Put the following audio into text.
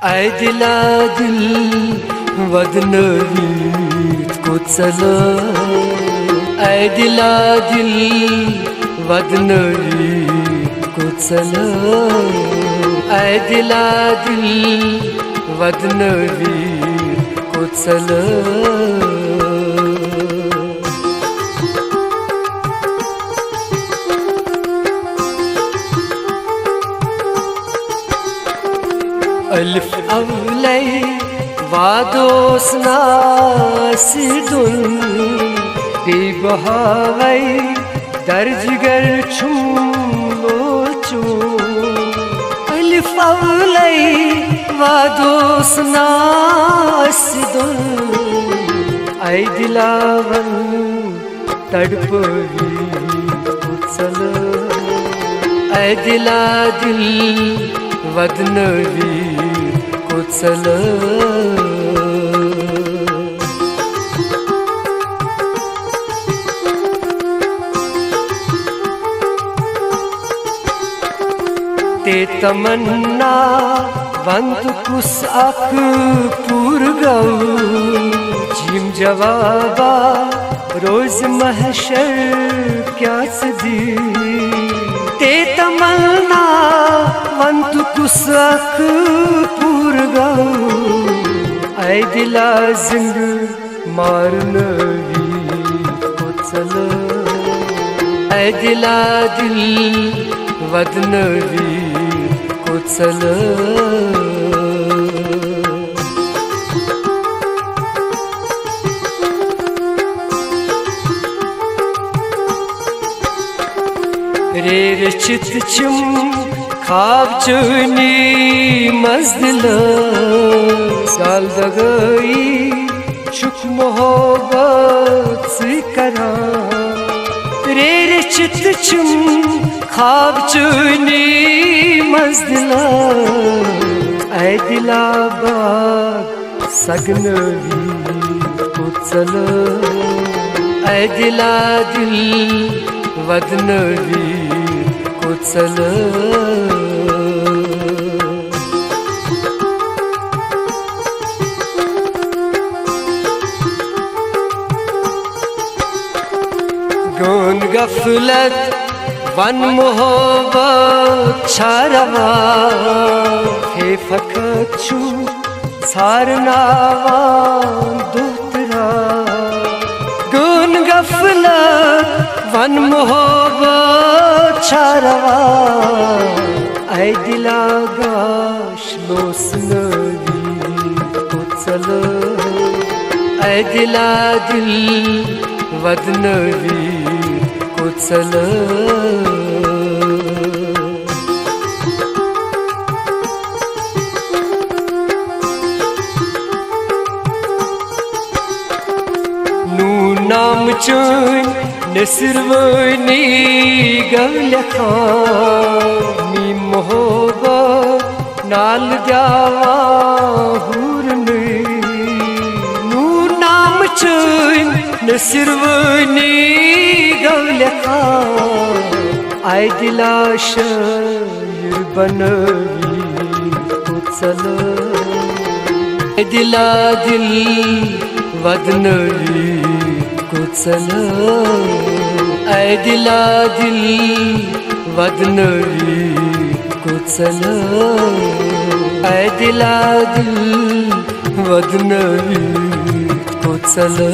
ऐ दिला दिल वदनवीत को चला, ऐ दिला दिल वदनवीत को चला, ऐ दिला दिल वदनवीत को चला। अलिफ अवलै वादोस नासिदुन बेबहावै दर्जगर छुमोचो। अलिफ अवलै वादोस नासिदुन ऐ दिलावन तड़पवी उछल, ऐ दिला दिल वदनवीत को चला। ते तमन्ना वंत कुस अख पूर गऊ, जिम जवाबा रोज महशर क्या सदी। ते तमन्ना वंत कुस अख पूर गऊ, ऐ दिला जिंद मारनवीत को चला, ऐ दिला दिल वदनवीत को चला। रे चित चुम खाब चुनी मजदिला, साल दगई शुक मोहब्बत से करा। रे चित चुम खाब चुनी मजदिला, ऐ दिला बाग सगनवीत को चला, ऐ दिला दिल वदनवीत को चला। गौन गफलत वन मोहब्बत छारवा, हे फकत छू सारनावा दूतरा। गौन गफलत वन मोहब्बत छारवा, ऐ दिला गाश लोसनवीत को चला, ऐ दिला दिल वदनवीत को चला। नून नाम चुन नसरवनी गवलखा, मी मोहब्बत नाल द्यावा हुरने। नूर नाम चुन नसरवनी गवलखा, ऐ दिला शायर बनवीत को चला, ऐ दिला दिल वदनवीत को चला, ऐ दिला दिल वदनवीत को चला, ऐ दिला दिल वदनवीत को चला।